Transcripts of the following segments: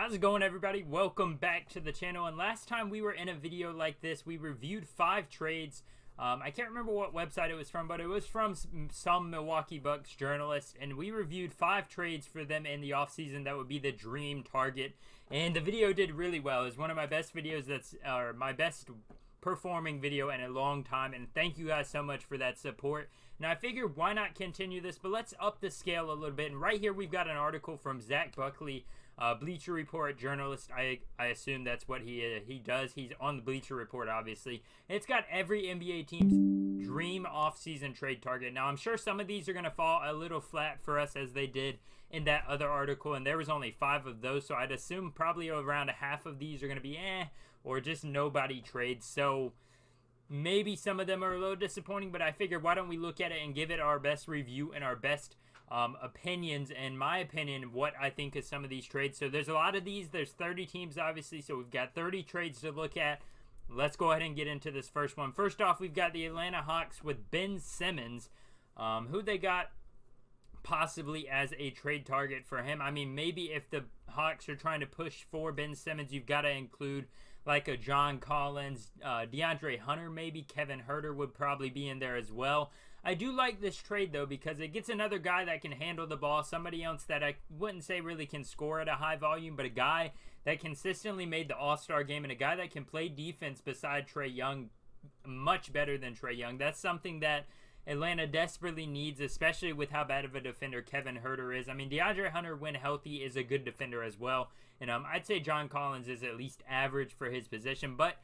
How's it going, everybody? Welcome back to the channel. And last time we were in a video like this, we reviewed 5 trades. I can't remember what website it was from, but it was from some Milwaukee Bucks journalist, and we reviewed 5 trades for them in the offseason that would be the dream target. And the video did really well. It was one of my best videos, my best performing video in a long time, and thank you guys so much for that support. Now I figured why not continue this, but let's up the scale a little bit. And right here we've got an article from Zach Buckley, Bleacher Report journalist. I assume that's what he does. He's on the Bleacher Report, obviously. And it's got every NBA team's dream offseason trade target. Now I'm sure some of these are going to fall a little flat for us as they did in that other article, and there was only 5 of those, so I'd assume probably around a half of these are going to be or just nobody trades. So maybe some of them are a little disappointing, but I figured why don't we look at it and give it our best review and our best opinions, and my opinion of what I think of some of these trades. So there's a lot of these. There's 30 teams, obviously, so we've got 30 trades to look at. Let's go ahead and get into this first one. First off, we've got the Atlanta Hawks with Ben Simmons, who they got possibly as a trade target for him. I mean, maybe if the Hawks are trying to push for Ben Simmons, you've got to include like a John Collins, DeAndre Hunter, maybe Kevin Huerter would probably be in there as well. I do like this trade, though, because it gets another guy that can handle the ball, somebody else that I wouldn't say really can score at a high volume, but a guy that consistently made the All-Star game and a guy that can play defense beside Trae Young much better than Trae Young. That's something that Atlanta desperately needs, especially with how bad of a defender Kevin Huerter is. I mean, DeAndre Hunter, when healthy, is a good defender as well. And I'd say John Collins is at least average for his position. But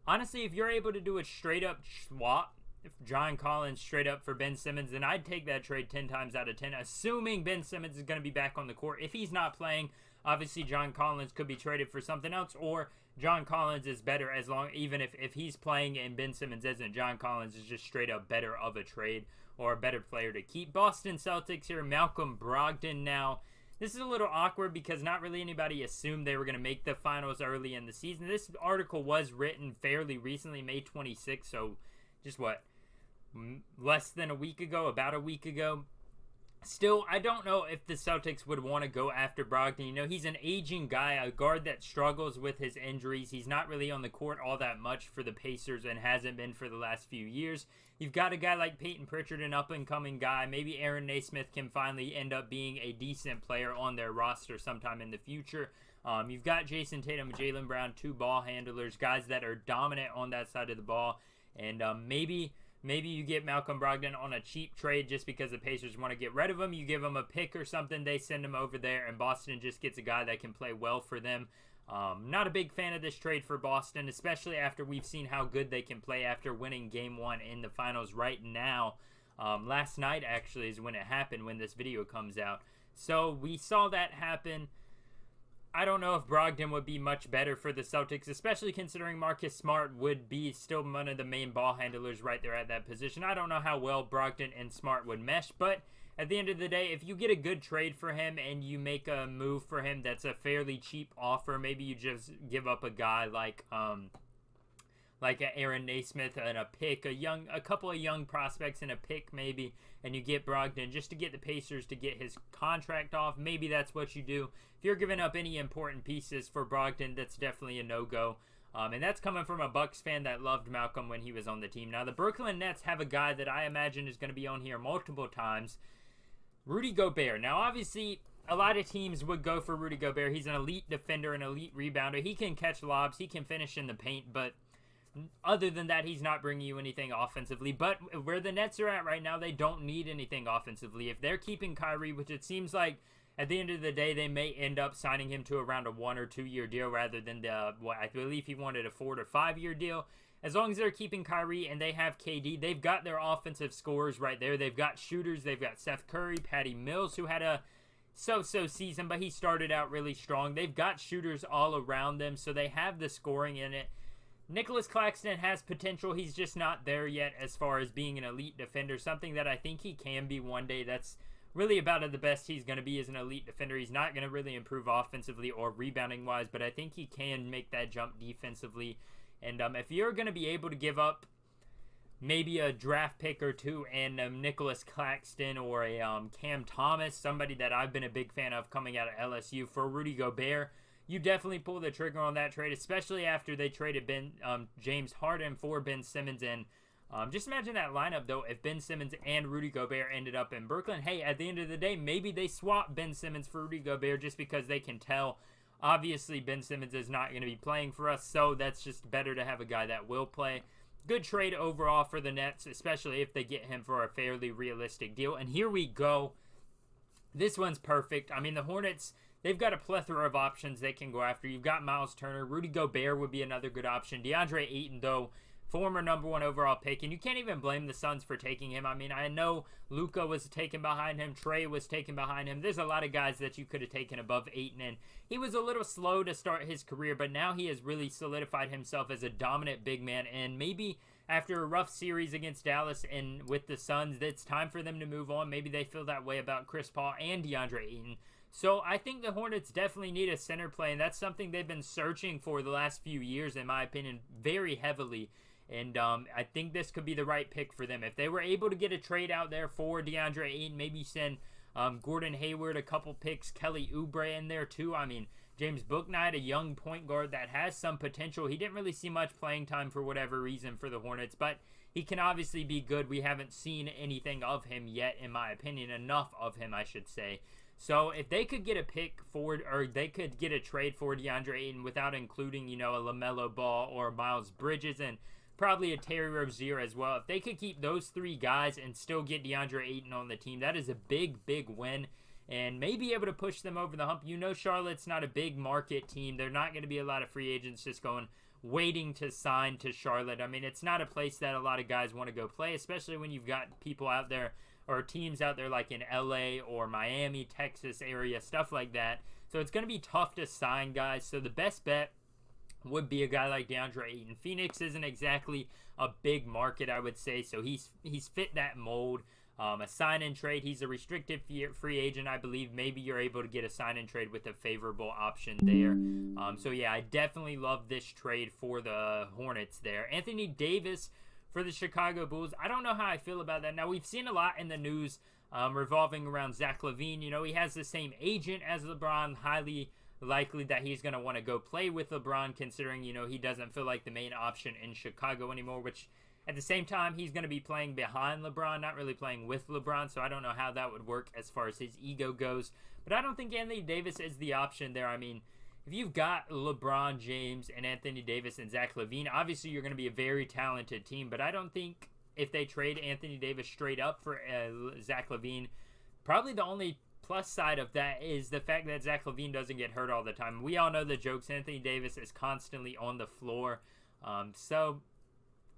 honestly, if you're able to do a straight-up swap, if John Collins straight up for Ben Simmons, then I'd take that trade 10 times out of 10, assuming Ben Simmons is going to be back on the court. If he's not playing, obviously John Collins could be traded for something else, or John Collins is better even if he's playing and Ben Simmons isn't. John Collins is just straight up better of a trade or a better player to keep. Boston Celtics here, Malcolm Brogdon now. This is a little awkward because not really anybody assumed they were going to make the finals early in the season. This article was written fairly recently, May 26th, so just what? Less than a week ago, about a week ago. Still, I don't know if the Celtics would want to go after Brogdon. You know, he's an aging guy, a guard that struggles with his injuries. He's not really on the court all that much for the Pacers and hasn't been for the last few years. You've got a guy like Peyton Pritchard, an up-and-coming guy. Maybe Aaron Naismith can finally end up being a decent player on their roster sometime in the future. You've got Jason Tatum and Jaylen Brown, 2 ball handlers, guys that are dominant on that side of the ball. And maybe you get Malcolm Brogdon on a cheap trade just because the Pacers want to get rid of him. You give him a pick or something, they send him over there, and Boston just gets a guy that can play well for them. Not a big fan of this trade for Boston, especially after we've seen how good they can play after winning Game 1 in the finals right now. Last night, actually, is when it happened, when this video comes out. So we saw that happen. I don't know if Brogdon would be much better for the Celtics, especially considering Marcus Smart would be still one of the main ball handlers right there at that position. I don't know how well Brogdon and Smart would mesh, but at the end of the day, if you get a good trade for him and you make a move for him that's a fairly cheap offer, maybe you just give up a guy like Aaron Naismith and a pick, a couple of young prospects and a pick maybe, and you get Brogdon just to get the Pacers to get his contract off. Maybe that's what you do. If you're giving up any important pieces for Brogdon, that's definitely a no-go. And that's coming from a Bucks fan that loved Malcolm when he was on the team. Now, the Brooklyn Nets have a guy that I imagine is going to be on here multiple times, Rudy Gobert. Now, obviously, a lot of teams would go for Rudy Gobert. He's an elite defender, an elite rebounder. He can catch lobs. He can finish in the paint, but other than that, he's not bringing you anything offensively. But where the Nets are at right now, they don't need anything offensively. If they're keeping Kyrie, which it seems like at the end of the day, they may end up signing him to around a 1 or 2 year deal rather than what I believe he wanted, a 4 to 5 year deal. As long as they're keeping Kyrie and they have KD, they've got their offensive scorers right there. They've got shooters. They've got Seth Curry, Patty Mills, who had a so-so season, but he started out really strong. They've got shooters all around them, so they have the scoring in it. Nicholas Claxton has potential. He's just not there yet as far as being an elite defender, something that I think he can be one day. That's really about the best he's going to be as an elite defender. He's not going to really improve offensively or rebounding-wise, but I think he can make that jump defensively. And if you're going to be able to give up maybe a draft pick or 2 and Nicholas Claxton or a Cam Thomas, somebody that I've been a big fan of coming out of LSU, for Rudy Gobert, you definitely pull the trigger on that trade, especially after they traded James Harden for Ben Simmons. And just imagine that lineup, though, if Ben Simmons and Rudy Gobert ended up in Brooklyn. Hey, at the end of the day, maybe they swap Ben Simmons for Rudy Gobert just because they can tell, obviously, Ben Simmons is not going to be playing for us, so that's just better to have a guy that will play. Good trade overall for the Nets, especially if they get him for a fairly realistic deal. And here we go. This one's perfect. I mean, the Hornets, they've got a plethora of options they can go after. You've got Miles Turner. Rudy Gobert would be another good option. DeAndre Ayton, though, former #1 overall pick, and you can't even blame the Suns for taking him. I mean, I know Luka was taken behind him. Trey was taken behind him. There's a lot of guys that you could have taken above Ayton, and he was a little slow to start his career, but now he has really solidified himself as a dominant big man, and maybe after a rough series against Dallas and with the Suns, it's time for them to move on. Maybe they feel that way about Chris Paul and DeAndre Ayton. So I think the Hornets definitely need a center play, and that's something they've been searching for the last few years, in my opinion, very heavily. And I think this could be the right pick for them. If they were able to get a trade out there for DeAndre Ayton, maybe send Gordon Hayward a couple picks, Kelly Oubre in there too. I mean, James Bouknight, a young point guard that has some potential. He didn't really see much playing time for whatever reason for the Hornets, but he can obviously be good. We haven't seen anything of him yet, in my opinion. Enough of him, I should say. So if they could get a pick for, or they could get a trade for DeAndre Ayton without including, you know, a LaMelo Ball or Miles Bridges and probably a Terry Rozier as well. If they could keep those three guys and still get DeAndre Ayton on the team, that is a big, big win and may be able to push them over the hump. You know, Charlotte's not a big market team. They're not going to be a lot of free agents just waiting to sign to Charlotte. I mean, it's not a place that a lot of guys want to go play, especially when you've got people out there or teams out there like in LA or Miami, Texas area, stuff like that. So it's going to be tough to sign guys. So the best bet would be a guy like DeAndre Ayton. Phoenix isn't exactly a big market, I would say, so he's fit that mold. A sign-and trade, he's a restricted free agent, I believe. Maybe you're able to get a sign-and trade with a favorable option there. So yeah, I definitely love this trade for the Hornets there. Anthony Davis for the Chicago Bulls. I don't know how I feel about that. Now, we've seen a lot in the news revolving around Zach LaVine. You know, he has the same agent as LeBron, highly likely that he's going to want to go play with LeBron, considering, you know, he doesn't feel like the main option in Chicago anymore, which at the same time, he's going to be playing behind LeBron, not really playing with LeBron, so I don't know how that would work as far as his ego goes. But I don't think Anthony Davis is the option there. I mean, if you've got LeBron James and Anthony Davis and Zach LaVine, obviously you're going to be a very talented team, but I don't think if they trade Anthony Davis straight up for Zach LaVine, probably the only plus side of that is the fact that Zach LaVine doesn't get hurt all the time. We all know the jokes. Anthony Davis is constantly on the floor. So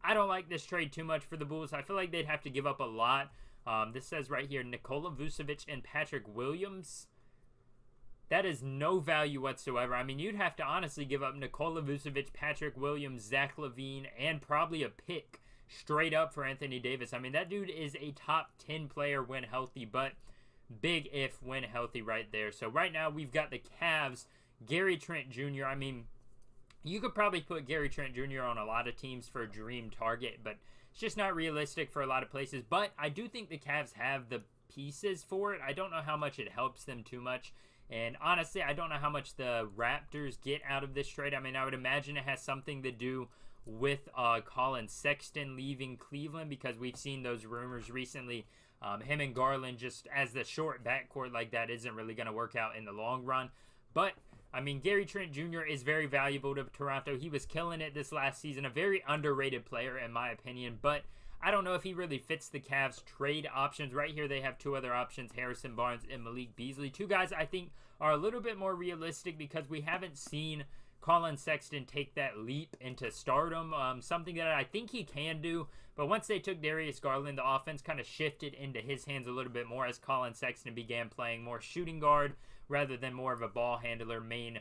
I don't like this trade too much for the Bulls. I feel like they'd have to give up a lot. This says right here, Nikola Vucevic and Patrick Williams. That is no value whatsoever. I mean, you'd have to honestly give up Nikola Vucevic, Patrick Williams, Zach LaVine, and probably a pick straight up for Anthony Davis. I mean, that dude is a top 10 player when healthy, but big if when healthy right there. So right now we've got the Cavs, Gary Trent Jr. I mean, you could probably put Gary Trent Jr. on a lot of teams for a dream target, but it's just not realistic for a lot of places. But I do think the Cavs have the pieces for it. I don't know how much it helps them too much. And honestly, I don't know how much the Raptors get out of this trade. I mean, I would imagine it has something to do with Colin Sexton leaving Cleveland, because we've seen those rumors recently. Him and Garland, just as the short backcourt like that, isn't really going to work out in the long run. But I mean, Gary Trent Jr. is very valuable to Toronto. He was killing it this last season. A very underrated player, in my opinion. But I don't know if he really fits the Cavs' trade options. Right here, they have two other options, Harrison Barnes and Malik Beasley. Two guys I think are a little bit more realistic because we haven't seen Colin Sexton take that leap into stardom. Something that I think he can do. But once they took Darius Garland, the offense kind of shifted into his hands a little bit more as Colin Sexton began playing more shooting guard rather than more of a ball handler, main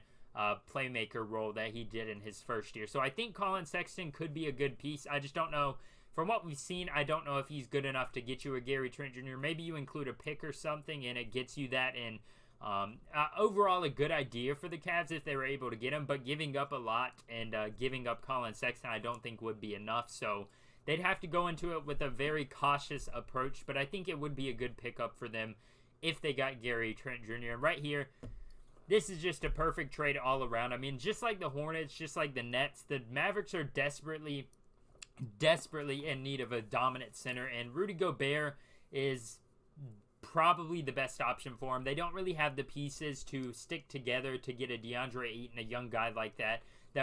playmaker role that he did in his first year. So I think Colin Sexton could be a good piece. I just don't know. From what we've seen, I don't know if he's good enough to get you a Gary Trent Jr. Maybe you include a pick or something and it gets you that. And overall, a good idea for the Cavs if they were able to get him. But giving up a lot and giving up Colin Sexton, I don't think would be enough. So they'd have to go into it with a very cautious approach. But I think it would be a good pickup for them if they got Gary Trent Jr. And right here, this is just a perfect trade all around. I mean, just like the Hornets, just like the Nets, the Mavericks are desperately in need of a dominant center, and Rudy Gobert is probably the best option for him. They don't really have the pieces to stick together to get a DeAndre Ayton, a young guy like that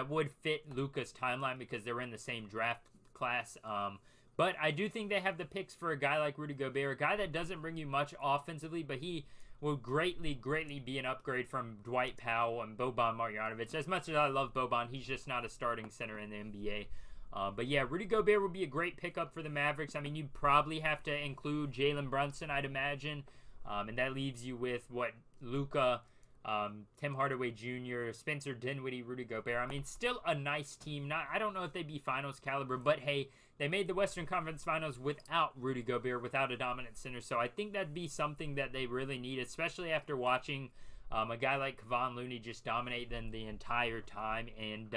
would fit Luka's timeline because they're in the same draft class. But I do think they have the picks for a guy like Rudy Gobert, a guy that doesn't bring you much offensively, but he will greatly be an upgrade from Dwight Powell and Boban Marjanovic. As much as I love Boban, he's just not a starting center in the NBA. But yeah, Rudy Gobert would be a great pickup for the Mavericks. I mean, you'd probably have to include Jalen Brunson, I'd imagine. And that leaves you with, Luka, Tim Hardaway Jr., Spencer Dinwiddie, Rudy Gobert. I mean, still a nice team. I don't know if they'd be finals caliber, but hey, they made the Western Conference Finals without Rudy Gobert, without a dominant center. So I think that'd be something that they really need, especially after watching a guy like Kevon Looney just dominate them the entire time. And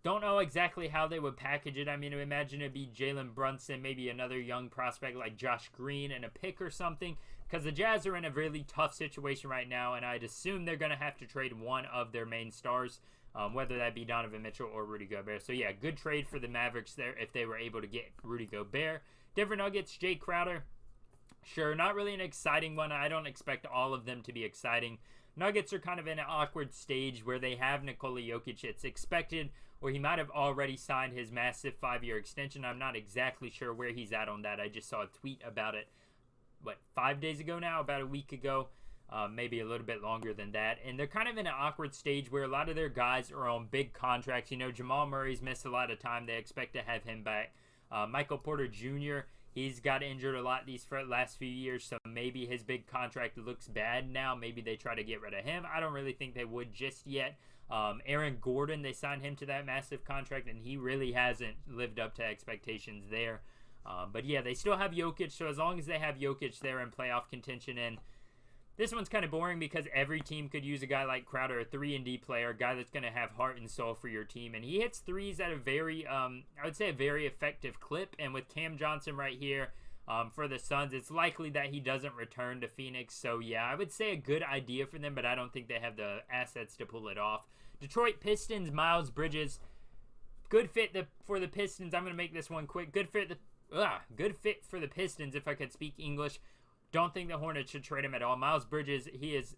don't know exactly how they would package it. I mean, I imagine it'd be Jalen Brunson, maybe another young prospect like Josh Green and a pick or something, because the Jazz are in a really tough situation right now, and I'd assume they're going to have to trade one of their main stars, whether that be Donovan Mitchell or Rudy Gobert. So yeah, good trade for the Mavericks there if they were able to get Rudy Gobert. Denver Nuggets, Jay Crowder. Sure, not really an exciting one. I don't expect all of them to be exciting. Nuggets are kind of in an awkward stage where they have Nikola Jokic. It's expected, or he might have already signed his massive 5-year extension. I'm not exactly sure where he's at on that. I just saw a tweet about it, 5 days ago now, about a week ago, maybe a little bit longer than that. And they're kind of in an awkward stage where a lot of their guys are on big contracts. You know, Jamal Murray's missed a lot of time. They expect to have him back. Michael Porter Jr., he's got injured a lot these last few years, so maybe his big contract looks bad now. Maybe they try to get rid of him. I don't really think they would just yet. Aaron Gordon, they signed him to that massive contract, and he really hasn't lived up to expectations there. But yeah, they still have Jokic, so as long as they have Jokic there in playoff contention, and this one's kind of boring because every team could use a guy like Crowder, a 3-and-D player, a guy that's going to have heart and soul for your team. And he hits threes at a very, I would say a very effective clip. And with Cam Johnson right here for the Suns, it's likely that he doesn't return to Phoenix. So yeah, I would say a good idea for them, but I don't think they have the assets to pull it off. Detroit Pistons, Miles Bridges. Good fit for the Pistons. I'm going to make this one quick. Good fit for the Pistons, if I could speak English. Don't think the Hornets should trade him at all. Miles Bridges, he is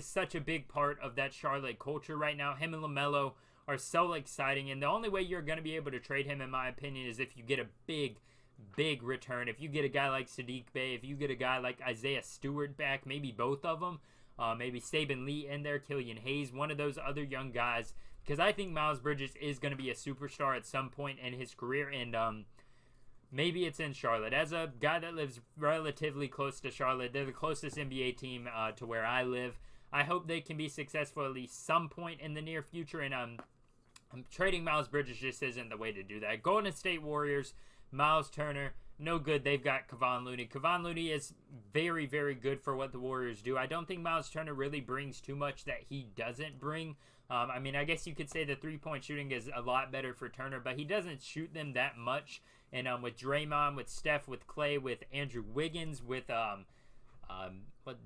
such a big part of that Charlotte culture right now. Him and LaMelo are so exciting, and the only way you're going to be able to trade him, in my opinion, is if you get a big return. If you get a guy like Sadiq Bey, if you get a guy like Isaiah Stewart back, maybe both of them, maybe Saban Lee in there, Killian Hayes, one of those other young guys, because I think Miles Bridges is going to be a superstar at some point in his career, and maybe it's in Charlotte. As a guy that lives relatively close to Charlotte, they're the closest NBA team to where I live. I hope they can be successful at least some point in the near future, and I'm trading Miles Bridges just isn't the way to do that. Golden State Warriors, Miles Turner, no good. They've got Kevon Looney. Kevon Looney is very, very good for what the Warriors do. I don't think Miles Turner really brings too much that he doesn't bring. I mean, I guess you could say the three-point shooting is a lot better for Turner, but he doesn't shoot them that much. And with Draymond, with Steph, with Clay, with Andrew Wiggins, with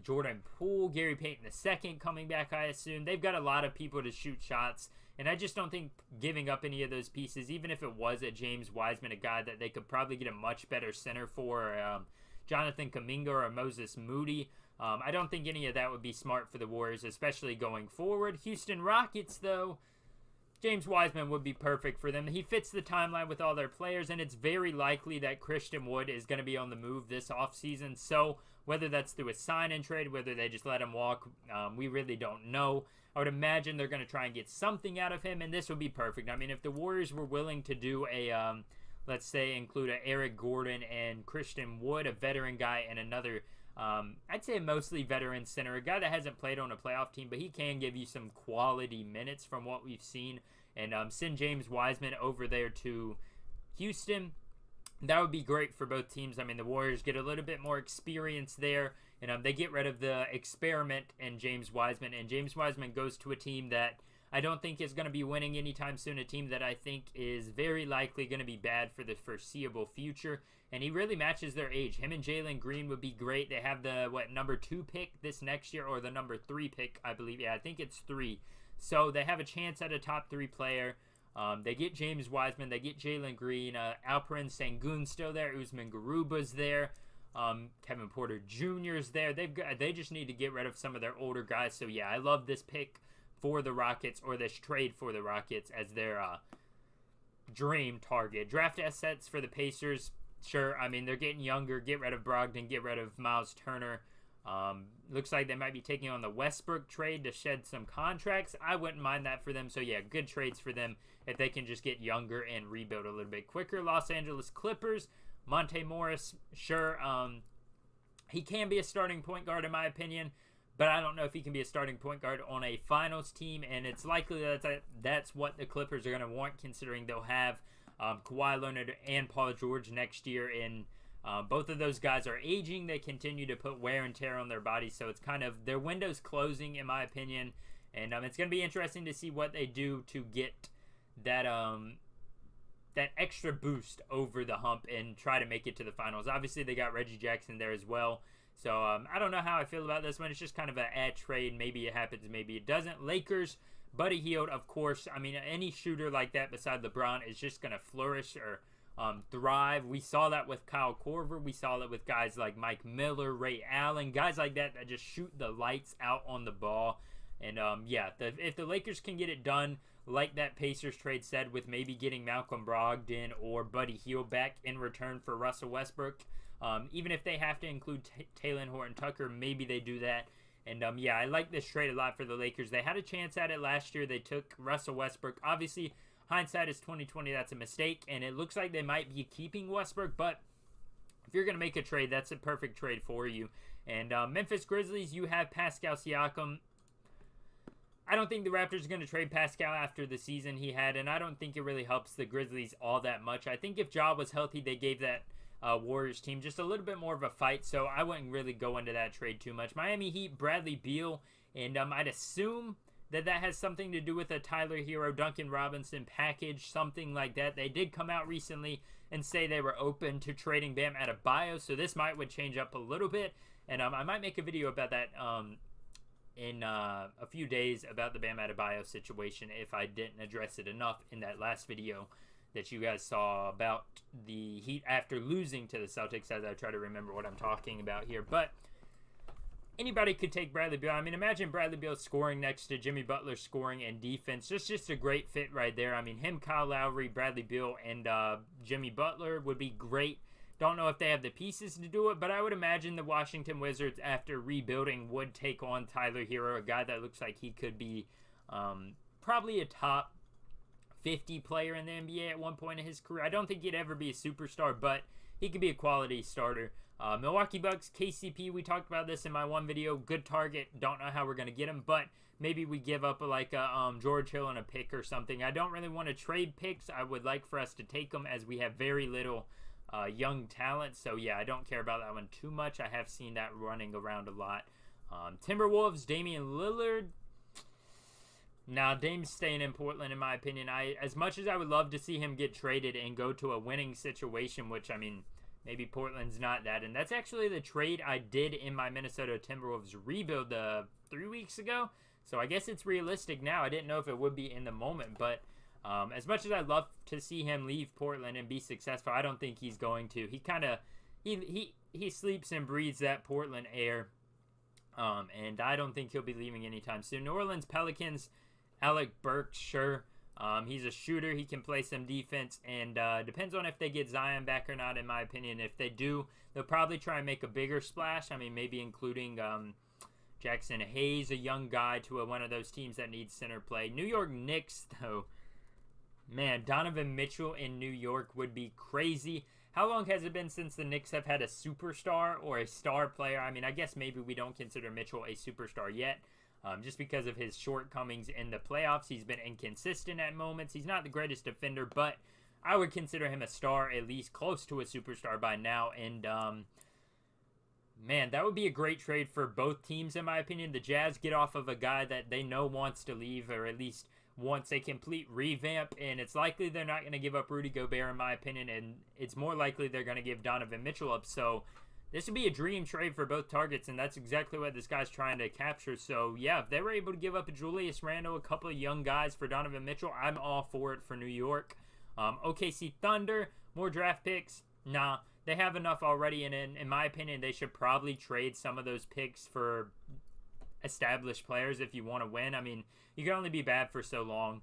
Jordan Poole, Gary Payton II coming back, I assume. They've got a lot of people to shoot shots. And I just don't think giving up any of those pieces, even if it was a James Wiseman, a guy that they could probably get a much better center for, Jonathan Kuminga or Moses Moody, I don't think any of that would be smart for the Warriors, especially going forward. Houston Rockets, though, James Wiseman would be perfect for them. He fits the timeline with all their players, and it's very likely that Christian Wood is going to be on the move this offseason. So whether that's through a sign-and trade, whether they just let him walk, we really don't know. I would imagine they're going to try and get something out of him, and this would be perfect. I mean, if the Warriors were willing to do a, let's say, include a Eric Gordon and Christian Wood, a veteran guy, and another, I'd say a mostly veteran center, a guy that hasn't played on a playoff team, but he can give you some quality minutes from what we've seen, and send James Wiseman over there to Houston. That would be great for both teams. I mean, the Warriors get a little bit more experience there, and they get rid of the experiment in James Wiseman, and James Wiseman goes to a team that I don't think is going to be winning anytime soon. A team that I think is very likely going to be bad for the foreseeable future. And he really matches their age. Him and Jalen Green would be great. They have the, number 2 pick this next year, or the number 3 pick, I believe. Yeah, I think it's 3. So they have a chance at a top 3 player. They get James Wiseman. They get Jalen Green. Alperen Sengun's still there. Usman Garuba's there. Kevin Porter Jr.'s there. They just need to get rid of some of their older guys. So, yeah, I love this pick for the Rockets, or this trade for the Rockets as their dream target. Draft assets for the Pacers. Sure, I mean, they're getting younger. Get rid of Brogdon. Get rid of Miles Turner. Looks like they might be taking on the Westbrook trade to shed some contracts. I wouldn't mind that for them. So, yeah, good trades for them if they can just get younger and rebuild a little bit quicker. Los Angeles Clippers. Monte Morris, sure, he can be a starting point guard in my opinion, but I don't know if he can be a starting point guard on a finals team, and it's likely that that's what the Clippers are going to want, considering they'll have Kawhi Leonard and Paul George next year, and both of those guys are aging. They continue to put wear and tear on their bodies, so it's kind of their window's closing in my opinion, and it's going to be interesting to see what they do to get that that extra boost over the hump and try to make it to the finals. Obviously, they got Reggie Jackson there as well. So, I don't know how I feel about this one. It's just kind of a trade. Maybe it happens, maybe it doesn't. Lakers, Buddy Hield, of course. I mean, any shooter like that beside LeBron is just going to flourish or thrive. We saw that with Kyle Korver. We saw that with guys like Mike Miller, Ray Allen, guys like that just shoot the lights out on the ball. And, yeah, if the Lakers can get it done, like that Pacers trade said, with maybe getting Malcolm Brogdon or Buddy Hield back in return for Russell Westbrook. Even if they have to include Taylor Horton-Tucker, maybe they do that. And, yeah, I like this trade a lot for the Lakers. They had a chance at it last year. They took Russell Westbrook. Obviously, hindsight is 2020. That's a mistake. And it looks like they might be keeping Westbrook. But if you're going to make a trade, that's a perfect trade for you. And Memphis Grizzlies, you have Pascal Siakam. I don't think the Raptors are going to trade Pascal after the season he had, and I don't think it really helps the Grizzlies all that much. I think if Ja was healthy, they gave that Warriors team just a little bit more of a fight, so I wouldn't really go into that trade too much. Miami Heat, Bradley Beal, and I'd assume that has something to do with a Tyler Hero, Duncan Robinson package, something like that. They did come out recently and say they were open to trading Bam Adebayo, so this would change up a little bit, and I might make a video about that in a few days about the Bam Adebayo situation if I didn't address it enough in that last video that you guys saw about the Heat after losing to the Celtics, as I try to remember what I'm talking about here. But anybody could take Bradley Beal. I mean, imagine Bradley Beal scoring next to Jimmy Butler scoring and defense. Just a great fit right there. I mean, him, Kyle Lowry, Bradley Beal, and Jimmy Butler would be great. Don't know if they have the pieces to do it, but I would imagine the Washington Wizards, after rebuilding, would take on Tyler Hero, a guy that looks like he could be probably a top 50 player in the NBA at one point in his career. I don't think he'd ever be a superstar, but he could be a quality starter. Milwaukee Bucks, KCP, we talked about this in my one video. Good target. Don't know how we're going to get him, but maybe we give up like a George Hill and a pick or something. I don't really want to trade picks. I would like for us to take them, as we have very little young talent. So, yeah, I don't care about that one too much. I have seen that running around a lot. Timberwolves, Damian Lillard. Now, Dame's staying in Portland, in my opinion. As much as I would love to see him get traded and go to a winning situation, which, I mean, maybe Portland's not that. And that's actually the trade I did in my Minnesota Timberwolves rebuild 3 weeks ago. So I guess it's realistic now. I didn't know if it would be in the moment, but as much as I'd love to see him leave Portland and be successful, I don't think he's going to. He kind of he sleeps and breathes that Portland air, and I don't think he'll be leaving anytime soon. New Orleans Pelicans, Alec Burks, sure. He's a shooter. He can play some defense, and depends on if they get Zion back or not, in my opinion. If they do, they'll probably try and make a bigger splash. I mean, maybe including Jackson Hayes, a young guy, to one of those teams that needs center play. New York Knicks, though. Man, Donovan Mitchell in New York would be crazy. How long has it been since the Knicks have had a superstar or a star player? I mean, I guess maybe we don't consider Mitchell a superstar yet, just because of his shortcomings in the playoffs. He's been inconsistent at moments. He's not the greatest defender, but I would consider him a star, at least close to a superstar by now. And Man, that would be a great trade for both teams, in my opinion. The Jazz get off of a guy that they know wants to leave, or at least wants a complete revamp, and it's likely they're not going to give up Rudy Gobert, in my opinion, and it's more likely they're going to give Donovan Mitchell up. So this would be a dream trade for both targets, and that's exactly what this guy's trying to capture. So, yeah, if they were able to give up a Julius Randle, a couple of young guys for Donovan Mitchell, I'm all for it for New York. OKC Thunder, more draft picks? Nah, they have enough already, and in my opinion, they should probably trade some of those picks for established players if you want to win. I mean, you can only be bad for so long.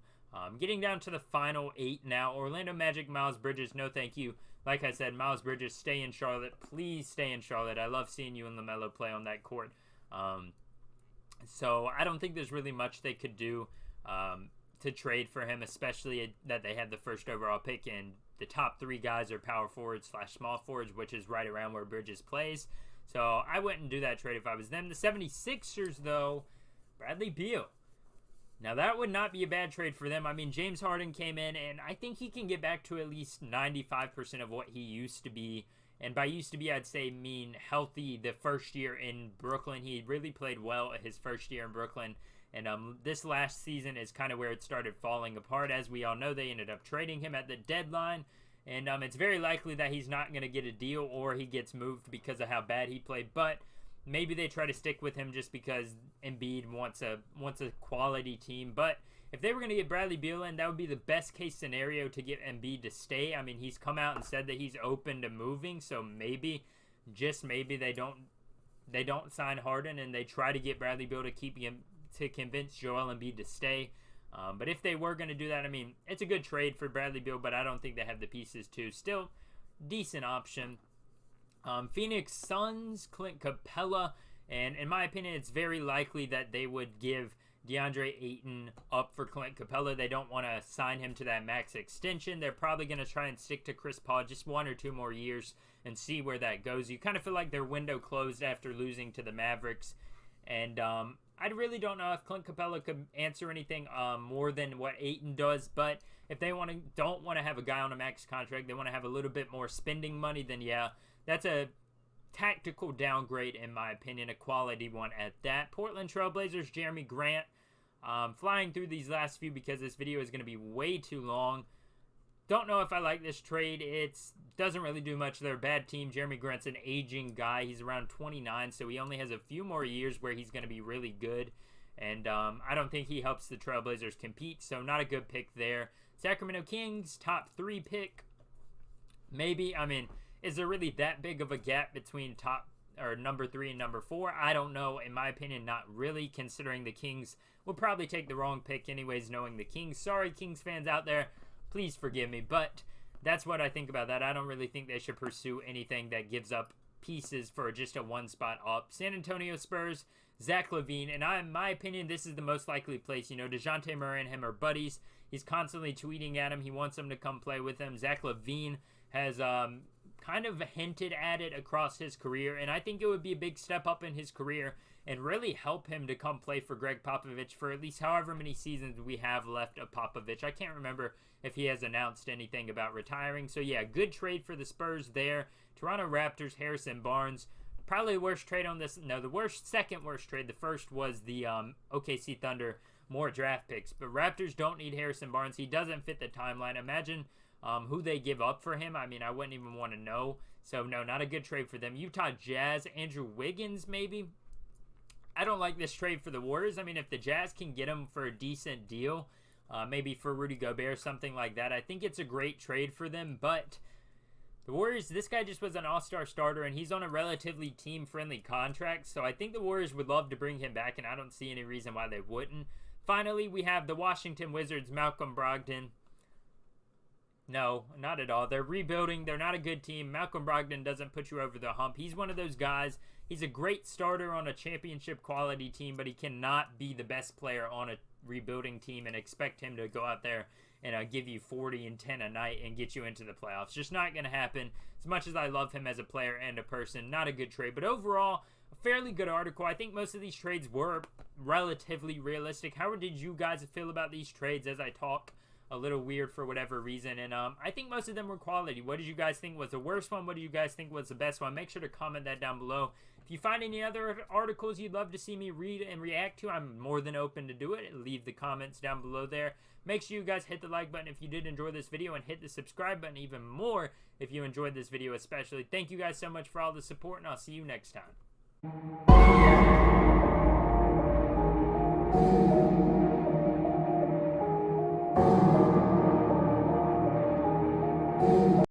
Getting down to the final 8 now. Orlando Magic, Miles Bridges, no thank you. Like I said, Miles Bridges, stay in Charlotte. Please stay in Charlotte. I love seeing you and LaMelo play on that court. So I don't think there's really much they could do to trade for him, especially that they had the first overall pick, and the top 3 guys are power forwards / small forwards, which is right around where Bridges plays. So I wouldn't do that trade if I was them. The 76ers, though, Bradley Beal. Now, that would not be a bad trade for them. I mean, James Harden came in, and I think he can get back to at least 95% of what he used to be. And by used to be, I'd say mean healthy the first year in Brooklyn. He really played well his first year in Brooklyn. And this last season is kind of where it started falling apart. As we all know, they ended up trading him at the deadline. And it's very likely that he's not going to get a deal, or he gets moved because of how bad he played. But maybe they try to stick with him just because Embiid wants a quality team. But if they were going to get Bradley Beal in, that would be the best case scenario to get Embiid to stay. I mean, he's come out and said that he's open to moving. So maybe, just maybe, they don't sign Harden and they try to get Bradley Beal to convince Joel Embiid to stay. But if they were going to do that, I mean, it's a good trade for Bradley Beal, but I don't think they have the pieces to. Still, decent option. Phoenix Suns, Clint Capella, and in my opinion, it's very likely that they would give DeAndre Ayton up for Clint Capella. They don't want to sign him to that max extension. They're probably going to try and stick to Chris Paul just 1 or 2 more years and see where that goes. You kind of feel like their window closed after losing to the Mavericks, and I really don't know if Clint Capella could answer anything more than what Ayton does, but if they don't want to have a guy on a max contract, they want to have a little bit more spending money, then yeah, that's a tactical downgrade in my opinion, a quality one at that. Portland Trailblazers, Jeremy Grant. Flying through these last few because this video is going to be way too long. Don't know if I like this trade. It doesn't really do much. They're a bad team. Jeremy Grant's an aging guy. He's around 29, so he only has a few more years where he's going to be really good. And I don't think he helps the Trailblazers compete, so not a good pick there. Sacramento Kings, top 3 pick. Maybe. I mean, is there really that big of a gap between number 3 and number 4? I don't know. In my opinion, not really, considering the Kings will probably take the wrong pick anyways, knowing the Kings. Sorry, Kings fans out there. Please forgive me, but that's what I think about that. I don't really think they should pursue anything that gives up pieces for just a 1 spot up. San Antonio Spurs, Zach LaVine, and in my opinion, this is the most likely place. You know, DeJounte Murray and him are buddies. He's constantly tweeting at him. He wants him to come play with him. Zach LaVine has kind of hinted at it across his career, and I think it would be a big step up in his career and really help him to come play for Greg Popovich for at least however many seasons we have left of Popovich. I can't remember if he has announced anything about retiring. So yeah, good trade for the Spurs there. Toronto Raptors, Harrison Barnes. Probably the worst trade on this. No, the second worst trade. The first was the OKC Thunder, more draft picks. But Raptors don't need Harrison Barnes. He doesn't fit the timeline. Imagine who they give up for him. I mean, I wouldn't even want to know. So no, not a good trade for them. Utah Jazz, Andrew Wiggins maybe. I don't like this trade for the Warriors. I mean, if the Jazz can get him for a decent deal, maybe for Rudy Gobert or something like that, I think it's a great trade for them. But the Warriors, this guy just was an all-star starter, and he's on a relatively team-friendly contract. So I think the Warriors would love to bring him back, and I don't see any reason why they wouldn't. Finally, we have the Washington Wizards, Malcolm Brogdon. No, not at all. They're rebuilding. They're not a good team. Malcolm Brogdon doesn't put you over the hump. He's one of those guys. He's a great starter on a championship quality team, but he cannot be the best player on a rebuilding team and expect him to go out there and give you 40 and 10 a night and get you into the playoffs. Just not going to happen. As much as I love him as a player and a person, not a good trade. But overall, a fairly good article. I think most of these trades were relatively realistic. How did you guys feel about these trades as I talk? a little weird for whatever reason. And I think most of them were quality. What did you guys think was the worst one? What did you guys think was the best one? Make sure to comment that down below. If you find any other articles you'd love to see me read and react to, I'm more than open to do it. Leave the comments down below there. Make sure you guys hit the like button if you did enjoy this video, and hit the subscribe button even more if you enjoyed this video especially. Thank you guys so much for all the support, and I'll see you next time.